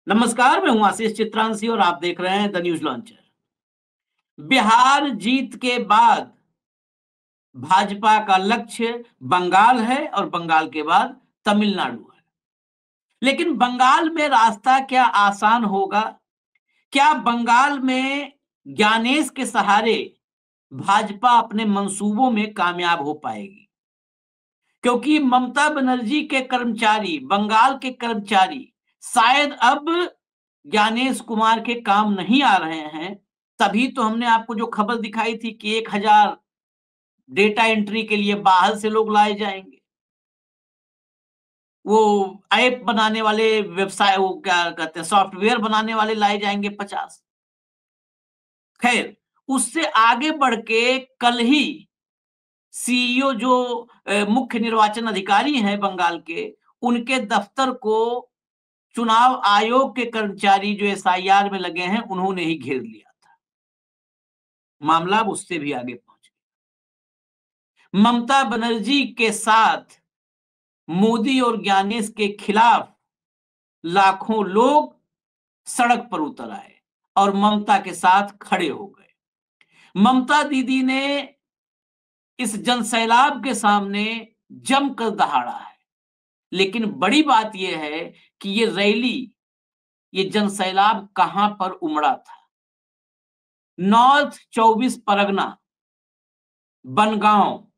नमस्कार, मैं हूं आशीष चित्रांशी और आप देख रहे हैं द न्यूज लॉन्चर। बिहार जीत के बाद भाजपा का लक्ष्य बंगाल है और बंगाल के बाद तमिलनाडु है। लेकिन बंगाल में रास्ता क्या आसान होगा? क्या बंगाल में ज्ञानेश के सहारे भाजपा अपने मंसूबों में कामयाब हो पाएगी? क्योंकि ममता बनर्जी के कर्मचारी, बंगाल के कर्मचारी शायद अब ज्ञानेश कुमार के काम नहीं आ रहे हैं। तभी तो हमने आपको जो खबर दिखाई थी कि 1000 डेटा एंट्री के लिए बाहर से लोग लाए जाएंगे। वो ऐप बनाने वाले, व्यवसाय, वो क्या कहते हैं, सॉफ्टवेयर बनाने वाले लाए जाएंगे 50। खैर, उससे आगे बढ़ के कल ही सीईओ जो मुख्य निर्वाचन अधिकारी हैं बंगाल के, उनके दफ्तर को चुनाव आयोग के कर्मचारी जो एसआईआर में लगे हैं, उन्होंने ही घेर लिया था। मामला अब उससे भी आगे पहुंच गया। ममता बनर्जी के साथ मोदी और ज्ञानेश के खिलाफ लाखों लोग सड़क पर उतर आए और ममता के साथ खड़े हो गए। ममता दीदी ने इस जनसैलाब के सामने जमकर दहाड़ा है। लेकिन बड़ी बात यह है कि ये रैली, ये जनसैलाब कहां पर उमड़ा था? नॉर्थ 24 परगना, बनगांव,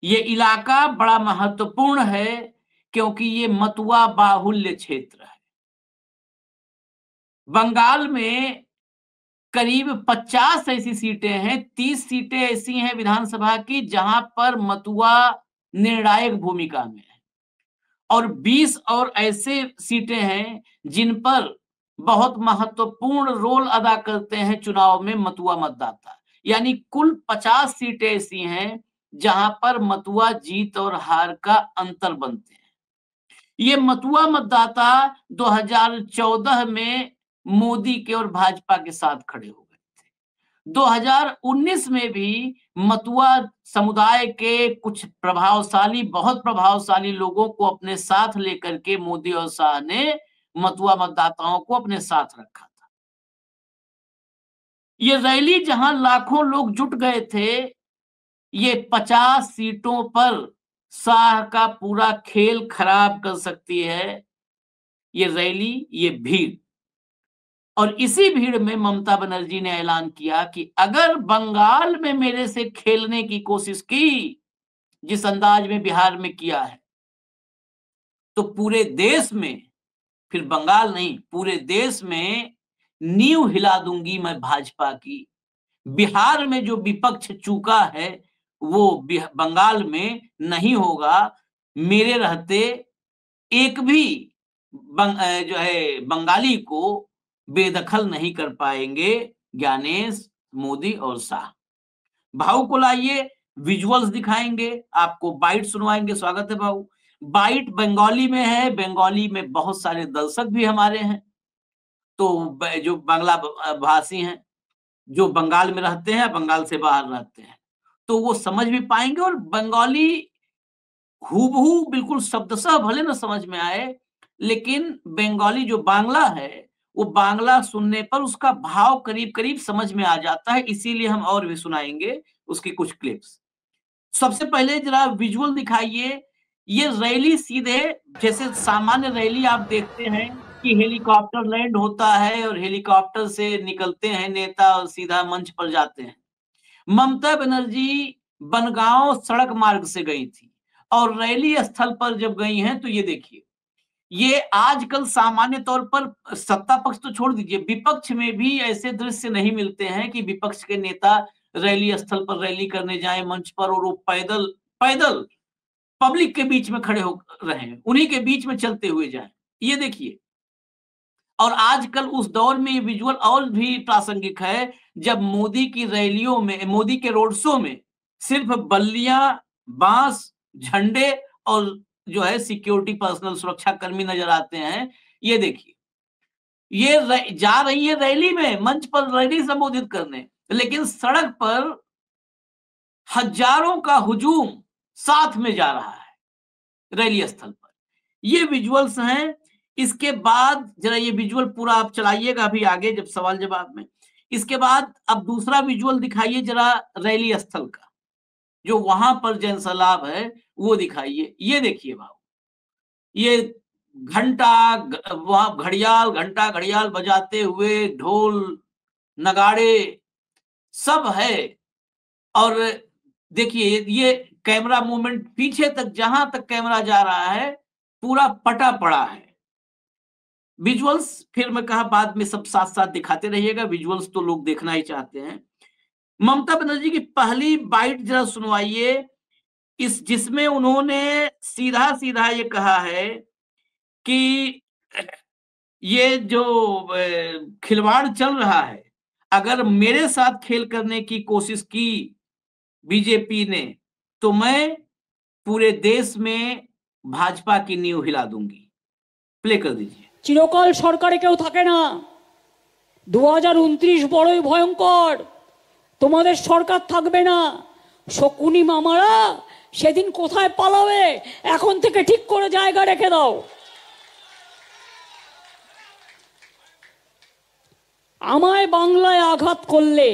ये इलाका बड़ा महत्वपूर्ण है क्योंकि ये मतुआ बाहुल्य क्षेत्र है। बंगाल में करीब 50 ऐसी सीटें हैं, 30 सीटें ऐसी हैं विधानसभा की जहां पर मतुआ निर्णायक भूमिका में है और 20 और ऐसे सीटें हैं जिन पर बहुत महत्वपूर्ण रोल अदा करते हैं चुनाव में मतुआ मतदाता। यानी कुल 50 सीटें ऐसी हैं जहां पर मतुआ जीत और हार का अंतर बनते हैं। ये मतुआ मतदाता 2014 में मोदी के और भाजपा के साथ खड़े हो गए थे। 2019 में भी मतुआ समुदाय के कुछ प्रभावशाली, बहुत प्रभावशाली लोगों को अपने साथ लेकर के मोदी और शाह ने मतुआ मतदाताओं को अपने साथ रखा था। ये रैली जहां लाखों लोग जुट गए थे, ये 50 सीटों पर शाह का पूरा खेल खराब कर सकती है ये रैली, ये भीड़। और इसी भीड़ में ममता बनर्जी ने ऐलान किया कि अगर बंगाल में मेरे से खेलने की कोशिश की, जिस अंदाज में बिहार में किया है, तो पूरे देश में, फिर बंगाल नहीं, पूरे देश में नींव हिला दूंगी मैं भाजपा की। बिहार में जो विपक्ष चूका है वो बंगाल में नहीं होगा। मेरे रहते एक भी जो है बंगाली को बेदखल नहीं कर पाएंगे ज्ञानेश, मोदी और शाह। भाऊ को लाइए, विजुअल्स दिखाएंगे, आपको बाइट सुनवाएंगे। स्वागत है भाऊ। बाइट बंगाली में है, बंगाली में बहुत सारे दर्शक भी हमारे हैं, तो जो बांग्ला भाषी हैं, जो बंगाल में रहते हैं, बंगाल से बाहर रहते हैं, तो वो समझ भी पाएंगे। और बंगाली हूबहू बिल्कुल शब्दशः भले ना समझ में आए, लेकिन बंगाली जो बांग्ला है, वो बांग्ला सुनने पर उसका भाव करीब-करीब समझ में आ जाता है। इसीलिए हम और भी सुनाएंगे उसकी कुछ क्लिप्स। सबसे पहले जरा विजुअल दिखाइए। ये रैली सीधे, जैसे सामान्य रैली आप देखते हैं कि हेलीकॉप्टर लैंड होता है और हेलीकॉप्टर से निकलते हैं नेता और सीधा मंच पर जाते हैं। ममता बनर्जी बनगांव सड़क मार्ग से गई थी और रैली स्थल पर जब गई हैं तो ये देखिए, ये आजकल सामान्य तौर पर सत्ता पक्ष तो छोड़ दीजिए, विपक्ष में भी ऐसे दृश्य नहीं मिलते हैं कि विपक्ष के नेता रैली स्थल पर रैली करने जाएं मंच पर और वो पैदल पैदल पब्लिक के बीच में खड़े हो रहे, उन्हीं के बीच में चलते हुए जाएं। ये देखिए, और आजकल उस दौर में ये विजुअल और भी प्रासंगिक है जब मोदी की रैलियों में, मोदी के रोड शो में सिर्फ बल्लियां, बांस, झंडे और जो है सिक्योरिटी पर्सनल सुरक्षा कर्मी नजर आते हैं। ये देखिए, ये जा रही है रैली में, मंच पर रैली संबोधित करने, लेकिन सड़क पर हजारों का हुजूम साथ में जा रहा है रैली स्थल पर। ये विजुअल्स हैं। इसके बाद जरा ये विजुअल पूरा आप चलाइएगा अभी आगे जब सवाल जवाब में। इसके बाद अब दूसरा विजुअल दिखाइए जरा रैली स्थल का, जो वहां पर जनसैलाब है वो दिखाइए। ये देखिए बाबू, ये घंटा वहां घंटा घड़ियाल बजाते हुए, ढोल नगाड़े सब है। और देखिए ये कैमरा मूवमेंट पीछे तक, जहां तक कैमरा जा रहा है पूरा पटा पड़ा है। विजुअल्स फिर मैं कहा बाद में सब साथ साथ दिखाते रहिएगा, विजुअल्स तो लोग देखना ही चाहते हैं। ममता बनर्जी की पहली बाइट जरा सुनवाइए, जिसमें उन्होंने सीधा सीधा ये कहा है कि ये जो खिलवाड़ चल रहा है, अगर मेरे साथ खेल करने की कोशिश की बीजेपी ने तो मैं पूरे देश में भाजपा की नींव हिला दूंगी। प्ले कर दीजिए। চিরকাল সরকারে কেউ থাকে না, 2029 বড়ই ভয়ঙ্কর, তোমাদের সরকার থাকবে না। শকুনি মামারা সেদিন কোথায় পালাবে, এখন থেকে ঠিক করে জায়গা রেখে দাও। আমায় বাংলায় আঘাত করলে,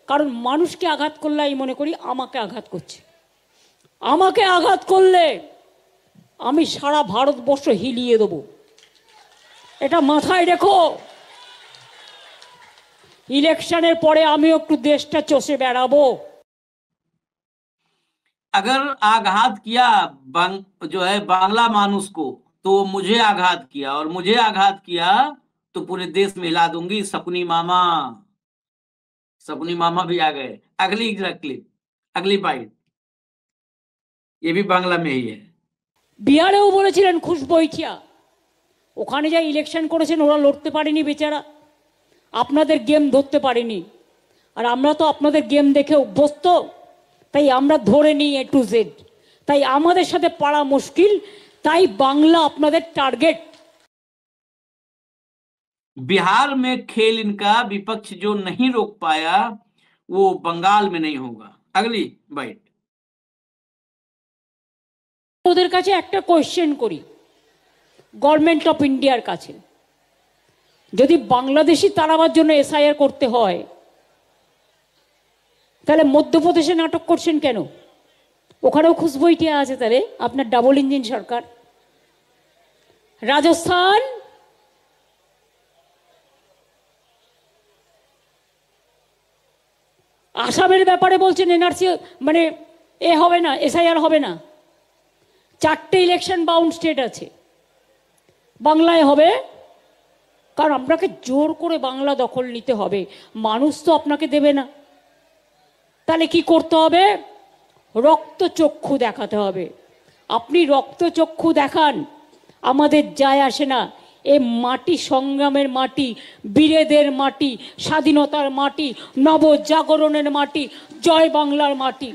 কারণ মানুষকে আঘাত করলে আমি মনে করি আমাকে আঘাত করছে, আমাকে আঘাত করলে আমি সারা ভারতবর্ষ হিলিয়ে দেবো, এটা মাথায় রেখো। ইলেকশনের পরে আমি একটু দেশটা চষে বেড়াবো। अगर आघात किया जो है बांग्ला मानुष को, तो मुझे आघात किया, और मुझे आघात किया तो पूरे देश में हिला दूंगी। शकुनी मामा, शकुनी मामा भी आ गए। अगली क्लिप, अगली बाइट, ये भी बांग्ला में ही है। বিহারেও বলেছিলেন খুশবইঠিয়া, ওখানে যা ইলেকশন করেছেন ওরা লড়তে পারেনি বেচারা, আপনাদের গেম ধরতে পারেনি। আর আমরা তো আপনাদের গেম দেখে অভ্যস্ত, তাই আমরা ধরে নিই A to Z। তাই আমাদের সাথে পারা মুশকিল, তাই বাংলা আপনাদের টার্গেট। बिहार में खेल इनका विपक्ष जो नहीं रोक पाया वो बंगाल में नहीं होगा। अगली बाइट। ওদের কাছে একটা কোয়েশ্চেন করি, গভর্নমেন্ট অফ ইন্ডিয়ার কাছে, যদি বাংলাদেশি তাড়াবার জন্য SIR করতে হয় তাহলে মধ্যপ্রদেশে নাটক করছেন কেন? ওখানেও খুশবইটিয়া আছে, তাহলে আপনার ডাবল ইঞ্জিন সরকার। রাজস্থান, আসামের ব্যাপারে বলছেন NRC মানে হবে না, SIR হবে না। 4টে ইলেকশন বাউন্ড স্টেট আছে, বাংলায় হবে, কারণ আপনাকে জোর করে বাংলা দখল নিতে হবে, মানুষ তো আপনাকে দেবে না। তাহলে কি করতে হবে? রক্তচক্ষু দেখাতে হবে। আপনি রক্তচক্ষু দেখান, আমাদের যায় আসে না। এ মাটি সংগ্রামের মাটি, বীরেদের মাটি, স্বাধীনতার মাটি, নবজাগরণের মাটি, জয় বাংলার মাটি।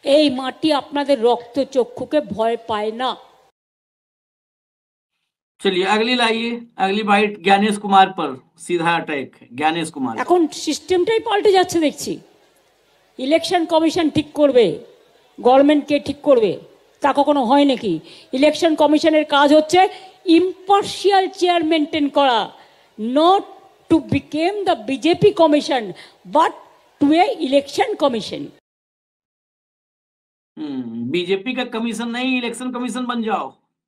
এই মাটি আপনাদের রক্তচক্ষুকে ভয় পায় না। चलिए अगली लाइए, अगली बाइट ज्ञानेश कुमार पर सीधा अटैक है। ज्ञानेश कुमार, এখন সিস্টেমটাই পাল্টে যাচ্ছে দেখছি। ইলেকশন কমিশন ঠিক করবে, গভর্নমেন্ট কে ঠিক করবে, তা কখনো হয় নাকি? ইলেকশন কমিশনের কাজ হচ্ছে ইম্পার্শিয়াল চেয়ার মেনটেন করা, not to become the BJP commission but to a election commission. BJP का कमीशन नहीं, इलेक्शन कमीशन बन जाओ।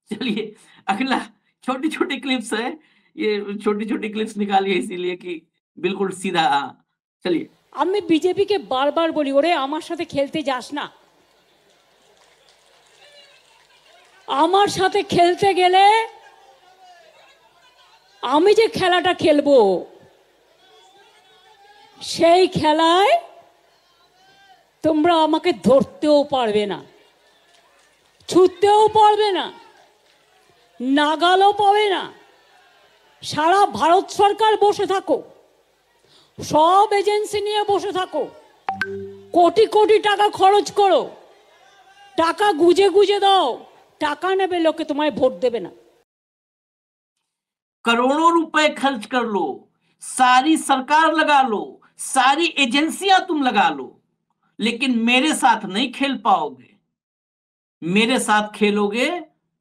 चलिए अगला, छोटी छोटी क्लिप्स है, ये छोटी छोटी क्लिप्स निकालिए इसीलिए कि बिल्कुल सीधा। चलिए, আমি বিজেপিকে বারবার বলি, ওরে আমার সাথে খেলতে যাস না। আমার সাথে খেলতে গেলে আমি যে খেলাটা খেলবো সেই খেলায় তোমরা আমাকে ধরতেও পারবে না, ছুটতেও পারবে না, নাগালও পাবে না। সারা ভারত সরকার বসে থাকো, সব এজেন্সি নিয়ে বসে থাকো, কোটি কোটি টাকা খরচ করো, টাকা গুজে গুজে দাও, টাকা নেবে লোকে, তোমায় ভোট দেবে না। करोड़ों रुपए खर्च कर लो, सारी सरकार लगा लो, सारी एजेंसियां तुम लगा लो, लेकिन मेरे साथ नहीं खेल पाओगे। मेरे साथ खेलोगे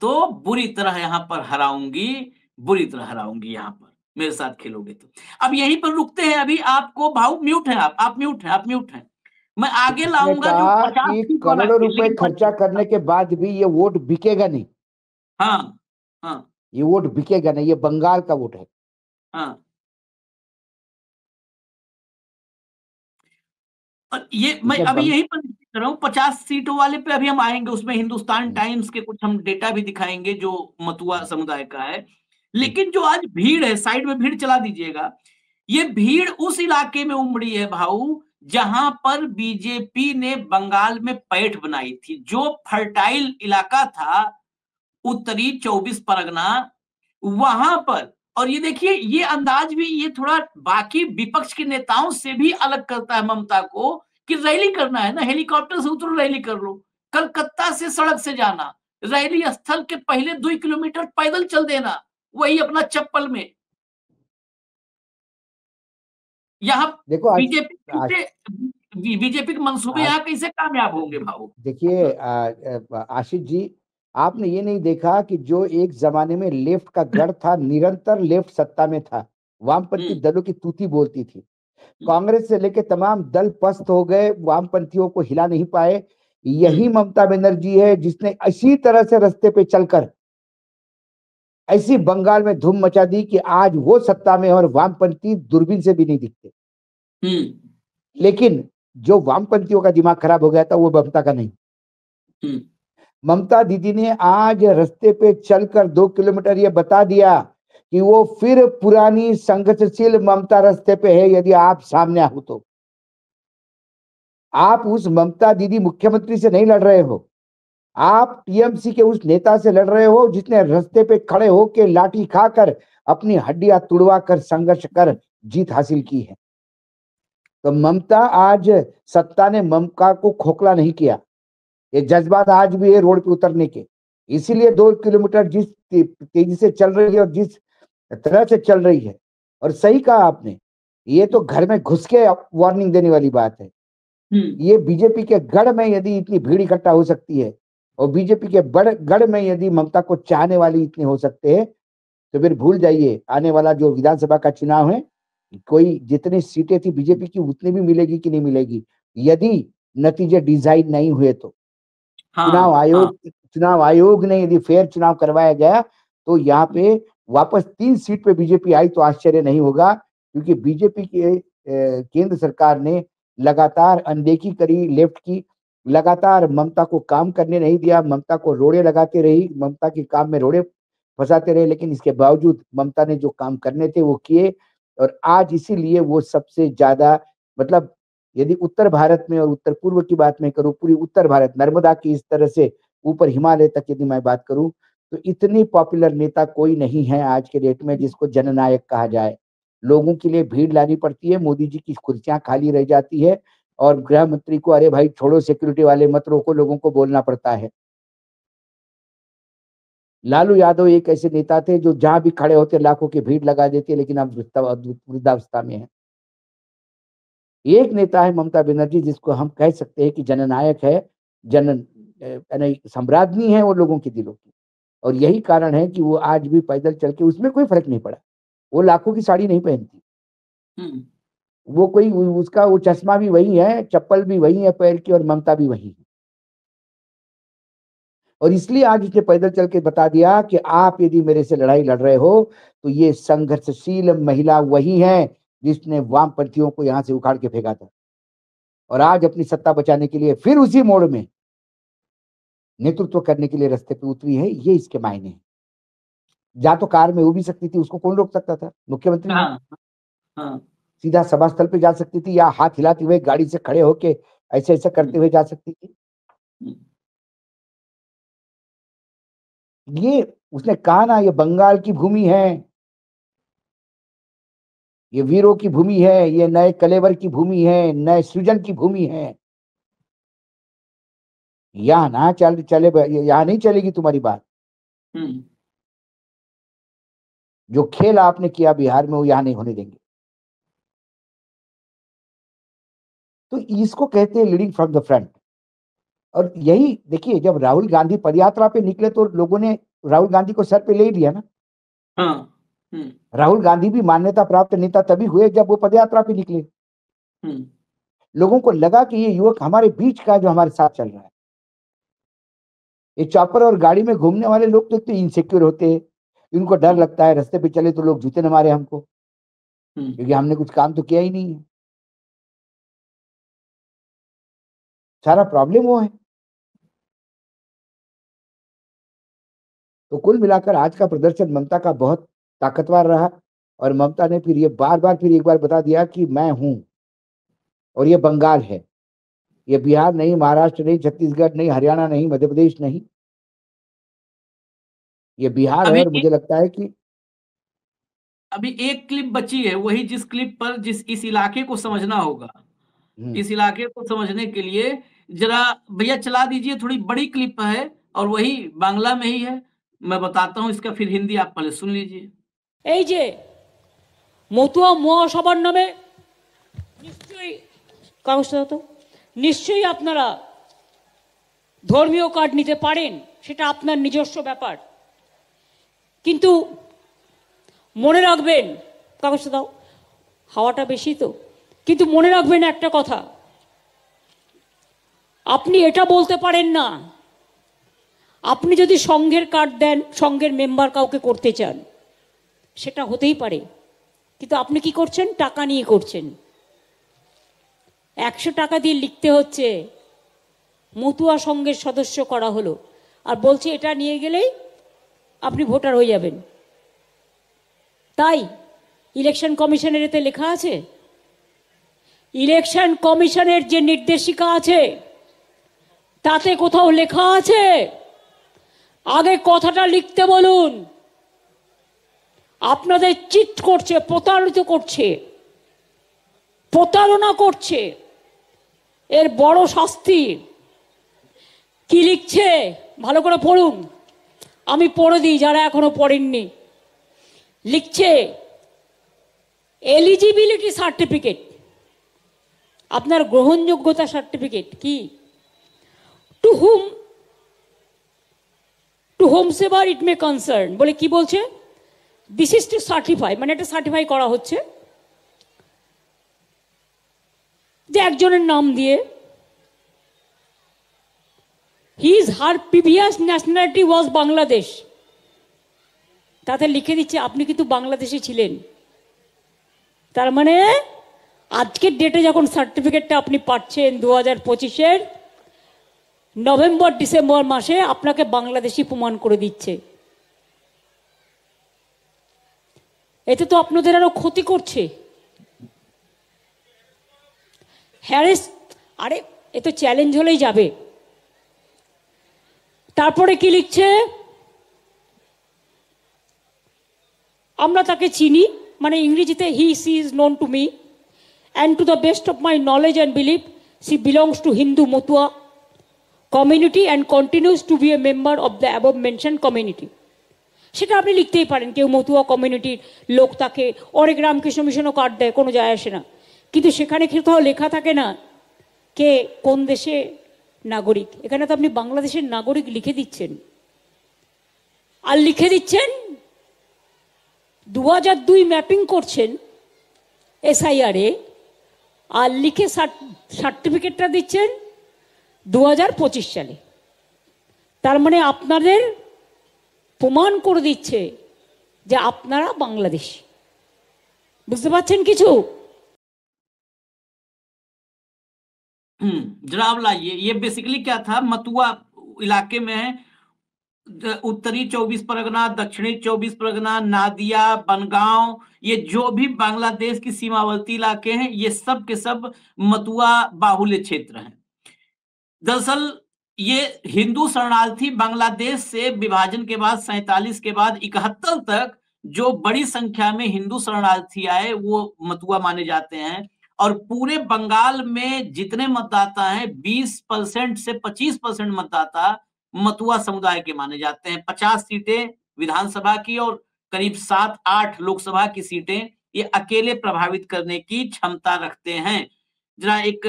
तो तो बुरी तरह यहाँ पर हराऊंगी, बुरी तरह हराऊंगी यहाँ पर, मेरे साथ खेलोगे तो। अब यहीं पर रुकते हैं अभी, आपको भाऊ म्यूट हैं, आप म्यूट हैं, आप म्यूट हैं। मैं आगे उसने लाऊंगा जो कहा 50 कि सीट वाला करोड़ों खेल, रुपए लेकिन खर्चा करने के बाद भी ये वोट बिकेगा नहीं, हाँ, हाँ, ये वोट बिकेगा नहीं, ये बंगाल का वोट है। हाँ। और ये मैं इसने अभी यहीं पर कर रहा हूँ, 50 सीटों वाले पे अभी हम आएंगे, उसमें हिंदुस्तान टाइम्स के कुछ हम डेटा भी दिखाएंगे जो मतुआ समुदाय का है। लेकिन जो आज भीड़ है, साइड में भीड़ चला दीजिएगा, ये भीड़ उस इलाके में उमड़ी है भाऊ जहां पर बीजेपी ने बंगाल में पैठ बनाई थी, जो फर्टाइल इलाका था, उत्तरी 24 परगना, वहां पर। और ये देखिए, ये अंदाज भी ये थोड़ा बाकी विपक्ष के नेताओं से भी अलग करता है ममता को, कि रैली करना है ना, हेलीकॉप्टर से उतरो, रैली कर लो। कलकत्ता से सड़क से जाना, रैली स्थल के पहले 2 किलोमीटर पैदल चल देना, वही अपना चप्पल में। यहाँ देखो बीजेपी के मंसूबे यहाँ कैसे कामयाब होंगे भाऊ? देखिए आशीष जी, आपने ये नहीं देखा कि जो एक जमाने में लेफ्ट का गढ़ था, निरंतर लेफ्ट सत्ता में था, वामपंथी दलों की तूती बोलती थी, कांग्रेस से लेकर तमाम दल पस्त हो गए, वामपंथियों को हिला नहीं पाए। यही ममता बनर्जी है जिसने इसी तरह से रास्ते पे चलकर ऐसी बंगाल में धूम मचा दी कि आज वो सत्ता में और वामपंथी दूरबीन से भी नहीं दिखते। लेकिन जो वामपंथियों का दिमाग खराब हो गया था वो ममता का नहीं। ममता दीदी ने आज रास्ते पे चलकर 2 किलोमीटर ये बता दिया कि वो फिर पुरानी संघर्षशील ममता रास्ते पे है। यदि आप सामने आओ तो आप उस ममता दीदी मुख्यमंत्री से नहीं लड़ रहे हो, आप टीएमसी के उस नेता से लड़ रहे हो जिसने रास्ते पे खड़े होकर लाठी खाकर अपनी हड्डियां तुड़वा कर संघर्ष कर जीत हासिल की है। तो ममता आज सत्ता ने ममता को खोखला नहीं किया, ये जज्बात आज भी है रोड पे उतरने के। इसीलिए 2 किलोमीटर जिस तेजी से चल रही है और जिस तरह से चल रही है, और सही कहा आपने, ये तो घर में घुस के वार्निंग देने वाली बात है। ये बीजेपी के गढ़ में यदि इतनी भीड़ इकट्ठा हो सकती है और बीजेपी के गढ़ में यदि ममता को चाहने वाले इतने हो सकते हैं, तो फिर भूल जाइए आने वाला जो विधानसभा का चुनाव है, कोई जितनी सीटें थी बीजेपी की उतनी भी मिलेगी कि नहीं मिलेगी, यदि नतीजे डिजाइन नहीं हुए तो। चुनाव आयोग ने यदि फेयर चुनाव करवाया गया तो यहाँ पे वापस 3 सीट पे बीजेपी आई तो आश्चर्य नहीं होगा, क्योंकि बीजेपी के केंद्र सरकार ने लगातार अनदेखी करी लेफ्ट की, लगातार ममता को काम करने नहीं दिया, ममता को रोड़े लगाते रही, ममता के काम में रोड़े फंसाते रहे। लेकिन इसके बावजूद ममता ने जो काम करने थे वो किए, और आज इसीलिए वो सबसे ज्यादा, मतलब यदि उत्तर भारत में और उत्तर पूर्व की बात मैं करूं, पूरी उत्तर भारत नर्मदा की इस तरह से ऊपर हिमालय तक यदि मैं बात करूं, तो इतनी पॉपुलर नेता कोई नहीं है आज के डेट में जिसको जननायक कहा जाए। लोगों के लिए भीड़ लानी पड़ती है, मोदी जी की कुर्सियां खाली रह जाती है और गृह मंत्री को अरे भाई छोड़ो सिक्योरिटी वाले मत रोको लोगों को बोलना पड़ता है। लालू यादव एक ऐसे नेता थे जो जहां भी खड़े होते लाखों की भीड़ लगा देते, लेकिन अब वृद्धावस्था में है। एक नेता है ममता बनर्जी जिसको हम कह सकते हैं कि जननायक है, सम्राज्ञी है वो लोगों के दिलों की, और यही कारण है कि वो आज भी पैदल चल के, उसमें कोई फर्क नहीं पड़ा, वो लाखों की साड़ी नहीं पहनती, वो कोई उसका वो चश्मा भी वही है, चप्पल भी वही है पैर की, और ममता भी वही है। और इसलिए आज उसने पैदल चल के बता दिया कि आप यदि मेरे से लड़ाई लड़ रहे हो तो ये संघर्षशील महिला वही है जिसने वामपंथियों को यहां से उखाड़ के फेंका था, और आज अपनी सत्ता बचाने के लिए फिर उसी मोड़ में नेतृत्व करने के लिए रास्ते पे उतरी है। ये इसके मायने हैं। जा तो कार में हो भी सकती थी, उसको कौन रोक सकता था, मुख्यमंत्री सीधा सभा स्थल पे जा सकती थी, या हाथ हिलाते हुए गाड़ी से खड़े होके ऐसे ऐसे करते हुए जा सकती थी। ये उसने कहा ना, ये बंगाल की भूमि है, ये वीरों की भूमि है, ये नए कलेवर की भूमि है, नए सृजन की भूमि है। यहाँ ना चले यहाँ नहीं चलेगी तुम्हारी बात। जो खेल आपने किया बिहार में वो यहाँ नहीं होने देंगे। तो इसको कहते हैं लीडिंग फ्रॉम द फ्रंट। और यही देखिए, जब राहुल गांधी पदयात्रा पे निकले तो लोगों ने राहुल गांधी को सर पे ले ही लिया ना। हाँ। राहुल गांधी भी मान्यता प्राप्त नेता तभी हुए जब वो पदयात्रा पे निकले। लोगों को लगा कि ये युवक हमारे बीच का जो हमारे साथ चल रहा है। ये चॉपर और गाड़ी में घूमने वाले लोग तो इतने इनसिक्योर होते हैं, इनको डर लगता है रास्ते पे चले तो लोग जूते न मारे हमको, क्योंकि हमने कुछ काम तो किया ही नहीं है। सारा प्रॉब्लम वो है। तो कुल मिलाकर आज का प्रदर्शन ममता का बहुत ताकतवर रहा, और ममता ने फिर ये बार बार फिर एक बार बता दिया कि मैं हूं, और ये बंगाल है, ये बिहार नहीं, महाराष्ट्र नहीं, छत्तीसगढ़ नहीं, हरियाणा नहीं, मध्य प्रदेश नहीं, ये बिहार है। और मुझे लगता है कि अभी एक क्लिप बची है, वही जिस क्लिप पर इस इलाके को समझना होगा। इस इलाके को समझने के लिए जरा भैया चला दीजिए, थोड़ी बड़ी क्लिप है और वही बांग्ला में ही है। मैं बताता हूँ इसका फिर हिंदी, आप पहले सुन लीजिए। এই যে মতুয়া মহাসভার নামে নিশ্চয়ই কাগজটা তো নিশ্চয়ই আপনারা ধর্মীয় কার্ড নিতে পারেন, সেটা আপনার নিজস্ব ব্যাপার, কিন্তু মনে রাখবেন, কাগজটা দাও, হাওয়াটা বেশি তো, কিন্তু মনে রাখবেন একটা কথা, আপনি এটা বলতে পারেন না আপনি যদি সংঘের কার্ড দেন, সংঘের মেম্বার কাউকে করতে চান, সেটা হতেই পারে, কিন্তু আপনি কি করছেন? টাকা নিয়ে করছেন। 100 টাকা দিয়ে লিখতে হচ্ছে মতুয়া সংঘের সদস্য করা হলো, আর বলছে এটা নিয়ে গেলেই আপনি ভোটার হয়ে যাবেন। তাই ইলেকশন কমিশনের এতে লেখা আছে, ইলেকশন কমিশনের যে নির্দেশিকা আছে তাতে কোথাও লেখা আছে, আগে কথাটা লিখতে বলুন। আপনাদের চিট করছে, প্রতারিত করছে, প্রতারণা করছে, এর বড় শাস্তি। কি লিখছে ভালো করে পড়ুন, আমি পড়ে দিই যারা এখনো পড়েননি। লিখছে এলিজিবিলিটি সার্টিফিকেট, আপনার গ্রহণযোগ্যতা সার্টিফিকেট কি, টু হোমসেভার ইট মে কনসার্ন, বলে কি বলছে, দিস ইজ টু সার্টিফাই, মানে এটা সার্টিফাই করা হচ্ছে যে একজনের নাম দিয়ে হার প্রিভিয়াস ন্যাশনালিটি ওয়াজ বাংলাদেশ, তাতে লিখে দিচ্ছে আপনি কিন্তু বাংলাদেশে ছিলেন। তার মানে আজকের ডেটে যখন সার্টিফিকেটটা আপনি পাচ্ছেন 2025-এর নভেম্বর ডিসেম্বর মাসে, আপনাকে বাংলাদেশি প্রমাণ করে দিচ্ছে। এতে তো আপনাদের আরো ক্ষতি করছে, হ্যারেস। আরে এ তো চ্যালেঞ্জ হলেই যাবে। তারপরে কি লিখছে, আমরা তাকে চিনি, মানে ইংরেজিতে he she is known to me and to the best of my knowledge and believe she belongs to Hindu Matua community and continues to be a member of the above mention community. সেটা আপনি লিখতেই পারেন, কেউ মতুয়া কমিউনিটির লোক তাকে অনেক রামকৃষ্ণ মিশনও কার্ড দেয়, কোনো যায় আসে না, কিন্তু সেখানে কোথাও লেখা থাকে না কে কোন দেশে নাগরিক। এখানে তো আপনি বাংলাদেশের নাগরিক লিখে দিচ্ছেন, আর লিখে দিচ্ছেন 2002 ম্যাপিং করছেন এসআইআরে, আর লিখে সার্টিফিকেটটা দিচ্ছেন 2025 সালে। তার মানে আপনাদের প্রমাণ করে দিচ্ছে যে আপনারা বাংলাদেশী। বুঝতে পারছেন কিছু? जनाब लाइए, ये बेसिकली क्या था, मथुआ इलाके में है, उत्तरी 24 परगना, दक्षिणी 24 परगना, नादिया, बनगांव, ये जो भी बांग्लादेश की सीमावर्ती इलाके हैं, ये सब के सब मथुआ बाहुल्य क्षेत्र हैं। दरअसल ये हिंदू शरणार्थी बांग्लादेश से विभाजन के बाद 47 के बाद 71 तक जो बड़ी संख्या में हिंदू शरणार्थी आए वो मथुआ माने जाते हैं। और पूरे बंगाल में जितने मतदाता हैं 20% से 25% मतदाता मथुआ समुदाय के माने जाते हैं। 50 सीटें विधानसभा की और करीब 7-8 लोकसभा की सीटें ये अकेले प्रभावित करने की क्षमता रखते हैं। जरा एक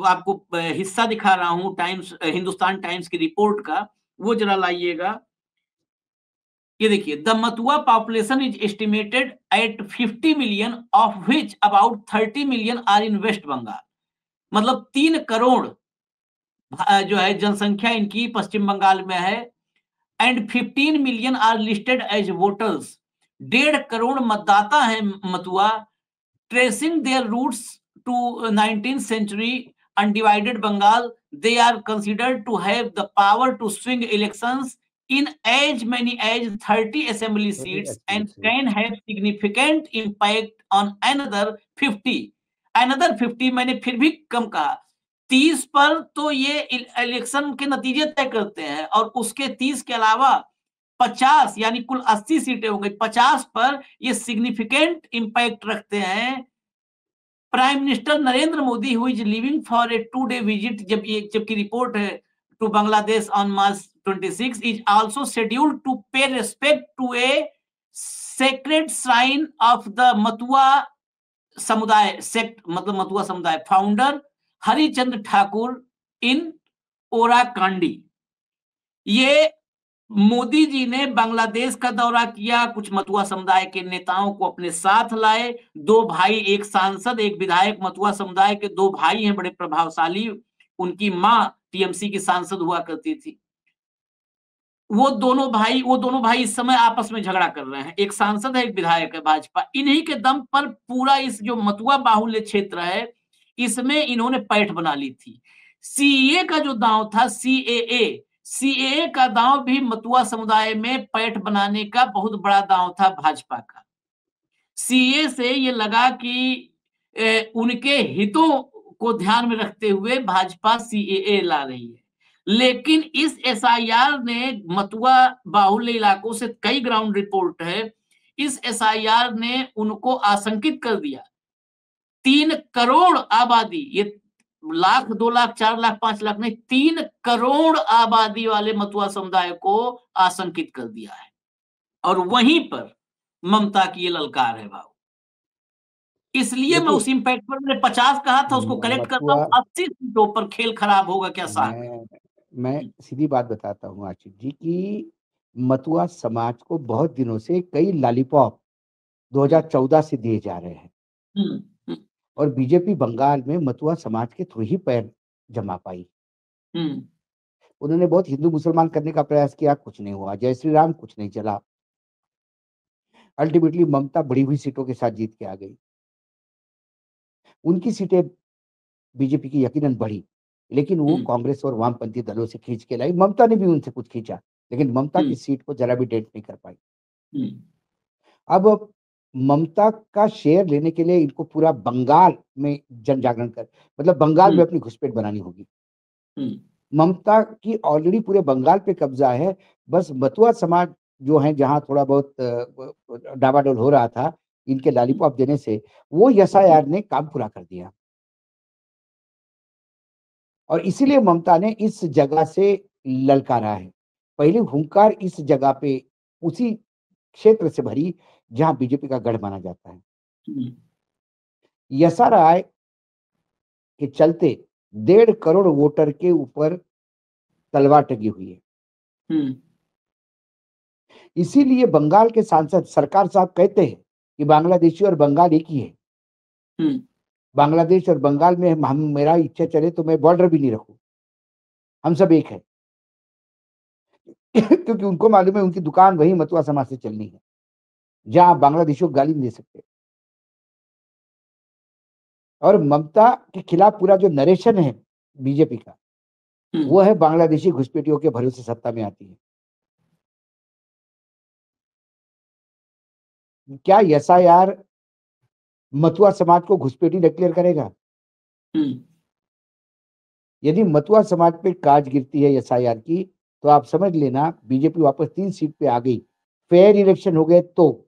आपको हिस्सा दिखा रहा हूं टाइम्स, हिंदुस्तान टाइम्स की रिपोर्ट का, वो जरा लाइएगा। ये देखिए, the Matua population is estimated at 50 million, of which about 30 million are in West Bengal. मतलब 3 करोड़ जो है जनसंख्या इनकी पश्चिम बंगाल में है, and 15 million are listed as voters. 1.5 crore मतदाता हैं Matua. Tracing their roots to 19th century undivided Bengal, they are considered to have the power to swing elections in as many as 30 assembly seats and can have significant impact on another 50। another 50 मैंने फिर भी कम कहा। 30 पर तो ये election के नतीजे तय करते हैं, और उसके 30 के अलावा 50 यानी कुल 80 सीटें हो गई, 50 पर ये सिग्निफिकेंट इंपैक्ट रखते हैं। Prime minister Narendra Modi who is leaving for a 2-day visit, जबकि रिपोर्ट है to Bangladesh on March 26, is also scheduled to pay respect to a sacred shrine of the Matua समुदाय सेक्ट, मतलब मथुआ समुदाय फाउंडर हरिचंद्र ठाकुर इन ओराकांडी। ये मोदी जी ने बांग्लादेश का दौरा किया, कुछ मथुआ समुदाय के नेताओं को अपने साथ लाए। 2 भाई, एक सांसद, एक विधायक, मथुआ समुदाय के 2 भाई हैं बड़े प्रभावशाली। उनकी मां टीएमसी की सांसद हुआ करती थी। वो दोनों भाई इस समय आपस में झगड़ा कर रहे हैं। एक सांसद है, एक विधायक है भाजपा। इन्हीं के दम पर पूरा इस जो मथुआ बाहुल्य क्षेत्र है, इसमें इन्होंने पैठ बना ली थी। सीएए का जो दांव था, सीएए का दांव भी मथुआ समुदाय में पैठ बनाने का बहुत बड़ा दांव था भाजपा का। सीएए से ये लगा कि उनके हितों को ध्यान में रखते हुए भाजपा सीएए ला रही है। लेकिन इस एसआईआर ने मथुआ बाहुल्य इलाकों से, कई ग्राउंड रिपोर्ट है, इस एसआईआर ने उनको आशंकित कर दिया। 3 करोड़ आबादी, ये लाख, 2 लाख, 4 लाख, 5 लाख नहीं, 3 करोड़ आबादी वाले मथुआ समुदाय को आशंकित कर दिया है। और वहीं पर ममता की ये ललकार है भाव। इसलिए मैं उस इम्पैक्ट पर, मैंने 50 कहा था, उसको कलेक्ट करता हूँ, 80 सीटों पर खेल खराब होगा क्या साहब? मैं सीधी बात बताता हूँ आशिक जी की मथुआ समाज को बहुत दिनों से कई लॉलीपॉप 2014 से दिए जा रहे हैं, और बीजेपी बंगाल में मथुआ समाज के थ्रू ही पैर जमा पाई। उन्होंने बहुत हिंदू मुसलमान करने का प्रयास किया, कुछ नहीं हुआ। जय श्री राम, कुछ नहीं चला। अल्टीमेटली ममता बढ़ी हुई सीटों के साथ जीत के आ गई। उनकी सीटें बीजेपी की यकीनन बढ़ी, लेकिन वो कांग्रेस और वामपंथी दलों से खींच के लाई। ममता ने भी उनसे कुछ खींचा, लेकिन ममता की सीट को जरा भी डेंट नहीं कर पाई। अब ममता का शेयर लेने के लिए इनको पूरा बंगाल में जन जागरण कर, मतलब बंगाल में अपनी घुसपैठ बनानी होगी। ममता की ऑलरेडी पूरे बंगाल पे कब्जा है। बस मथुआ समाज जो है, जहां थोड़ा बहुत डावाडोल हो रहा था इनके लॉलीपॉप देने से, वो एसआईआर ने काम पूरा कर दिया। और इसीलिए ममता ने इस जगह से ललकारा है। पहली हुंकार इस जगह पे उसी क्षेत्र से भरी जहां बीजेपी का गढ़ माना जाता है। एसआईआर के चलते 1.5 करोड़ वोटर के ऊपर तलवार टंगी हुई है। इसीलिए बंगाल के सांसद सरकार साहब कहते हैं कि बांग्लादेशी और बंगाल एक ही है। बांग्लादेश और बंगाल में हम, मेरा इच्छा चले तो मैं बॉर्डर भी नहीं रखूं, हम सब एक है। क्योंकि उनको मालूम है उनकी दुकान वही मथुआ समाज से चलनी है, जहां बांग्लादेशियों को गाली नहीं दे सकते। और ममता के खिलाफ पूरा जो नरेशन है बीजेपी का, वो है बांग्लादेशी घुसपैठियों के भरोसे सत्ता में आती है। क्या एसआईआर मथुआ समाज को घुसपैठी डिक्लेयर करेगा? यदि मथुआ समाज पे काज गिरती है एसआईआर की, तो आप समझ लेना बीजेपी वापस 3 सीट पे आ गई। फेयर इलेक्शन हो गए तो,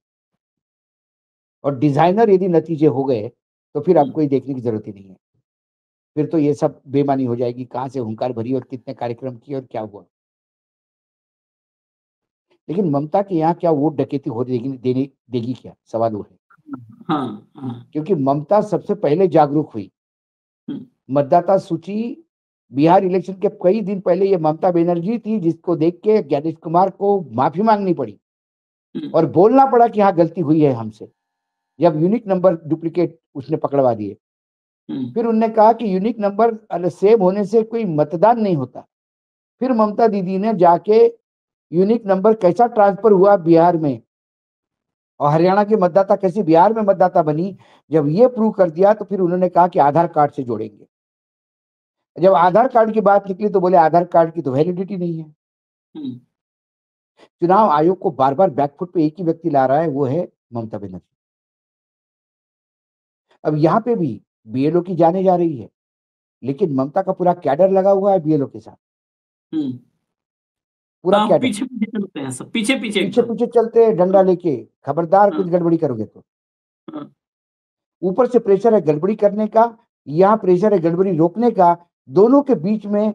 और डिजाइनर यदि नतीजे हो गए तो फिर आपको ये देखने की जरूरत ही नहीं है। फिर तो ये सब बेमानी हो जाएगी, कहां से हुंकार भरी और कितने कार्यक्रम किए और क्या हुआ। लेकिन ममता के यहाँ क्या वोट डकैती हो देगी क्या, सवाल वो है। क्योंकि ममता सबसे पहले जागरूक हुई। मतदाता सूची बिहार इलेक्शन के कई दिन पहले ये ममता बनर्जी थी जिसको देख के ज्ञानेश कुमार को माफी मांगनी पड़ी। और बोलना पड़ा कि हाँ गलती हुई है हमसे, जब यूनिक नंबर डुप्लीकेट उसने पकड़वा दिए। फिर उन्होंने कहा कि यूनिक नंबर सेम होने से कोई मतदान नहीं होता। फिर ममता दीदी ने जाके यूनिक नंबर कैसा ट्रांसफर हुआ बिहार में और हरियाणा के मतदाता कैसे बिहार में मतदाता बनी, जब ये प्रूव कर दिया तो फिर उन्होंने कहा कि आधार कार्ड से जोड़ेंगे। जब आधार कार्ड की बात निकली तो बोले आधार कार्ड की तो वैलिडिटी नहीं है। चुनाव आयोग को बार बार बैकफुट पे एक ही व्यक्ति ला रहा है, वो है ममता बनर्जी। अब यहाँ पे भी बीएलओ की जाने जा रही है, लेकिन ममता का पूरा कैडर लगा हुआ है बीएलओ के साथ, पूरा कैडर पीछे पीछे चलते हैं सब, पीछे पीछे पीछे पीछे चलते हैं डंडा लेके, खबरदार कुछ गड़बड़ी करोगे तो। ऊपर से प्रेशर है गड़बड़ी करने का, यहाँ प्रेशर है गड़बड़ी रोकने का, दोनों के बीच में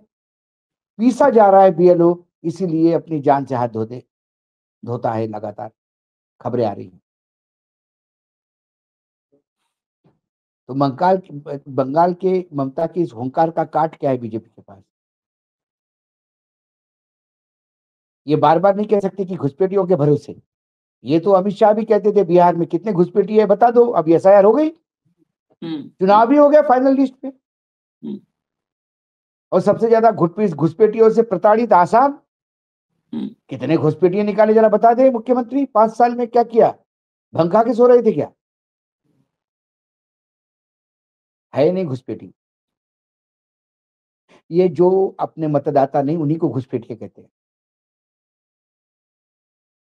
पीसा जा रहा है बीएलओ, इसीलिए अपनी जान से हाथ धोता है लगातार, खबरें आ रही हैं। तो बंगाल के ममता की इस हुंकार का काट क्या है बीजेपी के पास? ये बार बार नहीं कह सकते कि घुसपैठियों के भरोसे। ये तो अमित शाह भी कहते थे बिहार में कितने घुसपैठी है बता दो, अब एसआईआर हो गई, चुनाव भी हो गया फाइनल लिस्ट पे। और सबसे ज्यादा घुसपैठियों से प्रताड़ित आसाम, कितने घुसपैठिए निकाले जरा बता दे मुख्यमंत्री, 5 साल में क्या किया? भंग खा के सो रहे थे क्या? है नहीं घुसपैठी। ये जो अपने मतदाता नहीं उन्हीं को घुसपैठिए कहते हैं।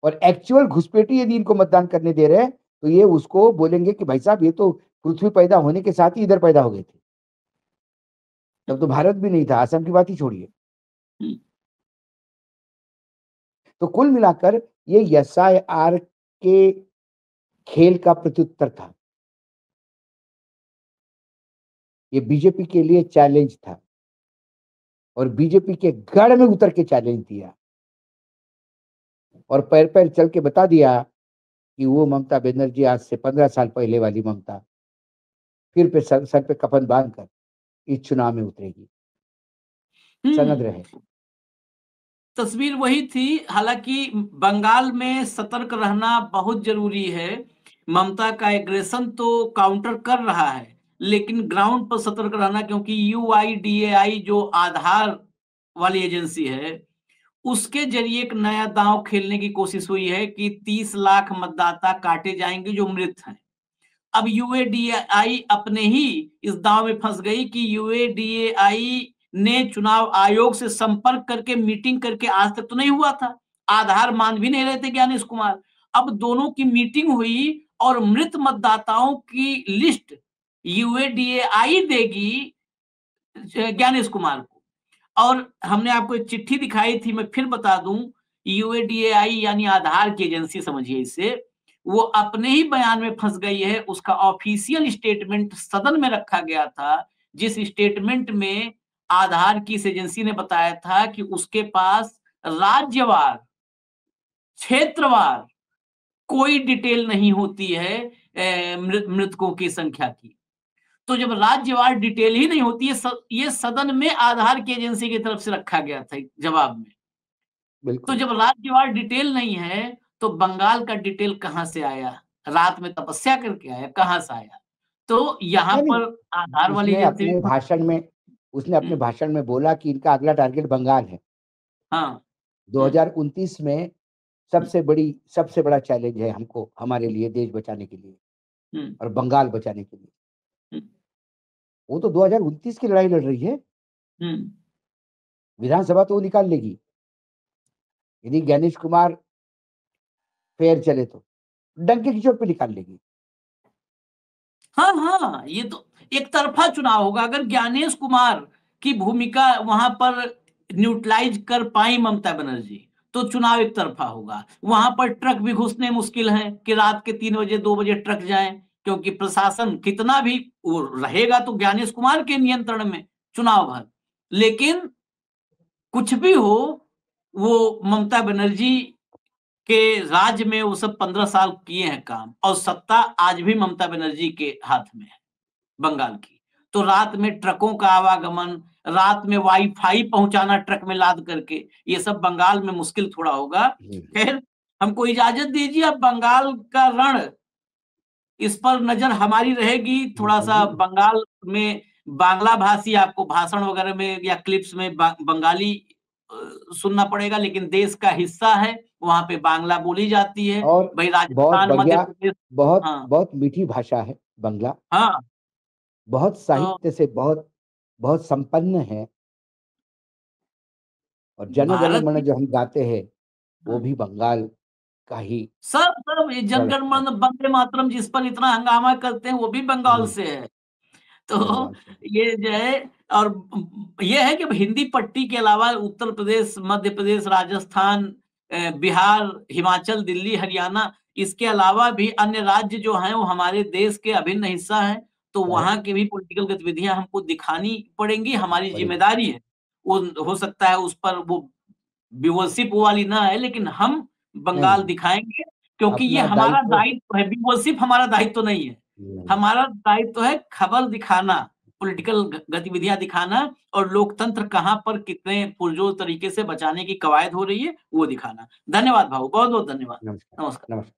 और एक्चुअल घुसपैठी यदि इनको मतदान करने दे रहे हैं तो ये उसको बोलेंगे कि भाई साहब ये तो पृथ्वी पैदा होने के साथ ही इधर पैदा हो गए थे, तब तो भारत भी नहीं था, असम की बात ही छोड़िए। तो कुल मिलाकर ये एसआईआर के खेल का प्रत्युत्तर था, ये बीजेपी के लिए चैलेंज था और बीजेपी के गढ़ में उतर के चैलेंज दिया और पैर पैर चल के बता दिया कि वो ममता बनर्जी आज से 15 साल पहले वाली ममता फिर पे सर पे कफन बांधकर इस चुनाव में उतरेगी। सनद रहे। तस्वीर वही थी। हालांकि बंगाल में सतर्क रहना बहुत जरूरी है। ममता का एग्रेशन तो काउंटर कर रहा है, लेकिन ग्राउंड पर सतर्क रहना, क्योंकि यूआईडीएआई जो आधार वाली एजेंसी है उसके जरिए एक नया दांव खेलने की कोशिश हुई है कि 30 लाख मतदाता काटे जाएंगे जो मृत हैं। अब यूएडीएआई अपने ही इस दांव में फंस गई कि यूएडीएआई ने चुनाव आयोग से संपर्क करके मीटिंग करके, आज तक तो नहीं हुआ था, आधार मान भी नहीं रहे थे ज्ञानेश कुमार। अब दोनों की मीटिंग हुई और मृत मतदाताओं की लिस्ट यूएडीएआई देगी ज्ञानेश कुमार को। और हमने आपको एक चिट्ठी दिखाई थी, मैं फिर बता दूं, यूएडीएआई यानी आधार की एजेंसी समझिए इसे, वो अपने ही बयान में फंस गई है। उसका ऑफिशियल स्टेटमेंट सदन में रखा गया था, जिस स्टेटमेंट में आधार की इस एजेंसी ने बताया था कि उसके पास राज्यवार, क्षेत्रवार कोई डिटेल नहीं होती है मृतकों की संख्या की। तो जब राज्यवार डिटेल ही नहीं होती है, ये सदन में आधार की एजेंसी की तरफ से रखा गया था जवाब में। तो जब राज्यवार डिटेल नहीं है तो बंगाल का डिटेल कहां से आया? रात में तपस्या करके आया, कहां से आया? तो यहाँ पर आधार वाली एजेंसी उसने अपने भाषण में बोला कि इनका अगला टारगेट बंगाल है। हाँ, 2029 में सबसे बड़ा चैलेंज है हमको, हमारे लिए, देश बचाने के लिए और बंगाल बचाने के लिए। वो तो 2029 की लड़ाई लड़ रही है। विधानसभा तो वो निकाल लेगी यदि ज्ञानेश कुमार फेयर चले तो, डंके की चोट पे निकाल लेगी। हाँ, ये तो एक तरफा चुनाव होगा। अगर ज्ञानेश कुमार की भूमिका वहां पर न्यूट्रलाइज कर पाई ममता बनर्जी तो चुनाव एक तरफा होगा। वहां पर ट्रक भी घुसने मुश्किल है कि रात के 3 बजे 2 बजे ट्रक जाएं, क्योंकि प्रशासन कितना भी वो रहेगा तो ज्ञानेश कुमार के नियंत्रण में चुनाव भर। लेकिन कुछ भी हो, वो ममता बनर्जी के राज्य में वो सब 15 साल किए हैं काम, और सत्ता आज भी ममता बनर्जी के हाथ में है बंगाल की। तो रात में ट्रकों का आवागमन, रात में वाईफाई पहुंचाना ट्रक में लाद करके, ये सब बंगाल में मुश्किल थोड़ा होगा। खैर, हमको इजाजत दीजिए, अब बंगाल का रण, इस पर नजर हमारी रहेगी। थोड़ा सा बंगाल में बांग्ला भाषी आपको भाषण वगैरह में या क्लिप्स में बंगाली सुनना पड़ेगा, लेकिन देश का हिस्सा है, वहां पे बांग्ला बोली जाती है। और भाई बहुत राजस्थान, मध्य बढ़िया, प्रदेश। बहुत हाँ बहुत मीठी भाषा है बंगला, हाँ। बहुत तो साहित्य से बहुत बहुत संपन्न है। और जन गण भारत मन की, जो हम गाते हैं वो हाँ, भी बंगाल का ही सब ये जनगण प्रोडक्ट है, मन वंदे मातरम जिस पर इतना हंगामा करते हैं वो भी बंगाल से है। तो बंगाल से। ये जो है, और ये है कि अब हिंदी पट्टी के अलावा उत्तर प्रदेश, मध्य प्रदेश, राजस्थान, बिहार, हिमाचल, दिल्ली, हरियाणा, इसके अलावा भी अन्य राज्य जो हैं वो हमारे देश के अभिन्न हिस्सा हैं। तो वहां की भी पॉलिटिकल गतिविधियां हमको दिखानी पड़ेंगी, हमारी बड़ी जिम्मेदारी है। वो हो सकता है उस पर वो व्यूअरशिप वाली ना है, लेकिन हम नहीं बंगाल नहीं, दिखाएंगे, क्योंकि ये अपना हमारा दायित्व दायित्व है। व्यूअरशिप हमारा दायित्व नहीं है, नहीं। हमारा दायित्व है खबर दिखाना, पॉलिटिकल गतिविधियां दिखाना, और लोकतंत्र कहां पर कितने पुरजोर तरीके से बचाने की कवायद हो रही है वो दिखाना। धन्यवाद भाऊ, बहुत बहुत धन्यवाद। नमस्कार। नमस्कार। नमस्कार।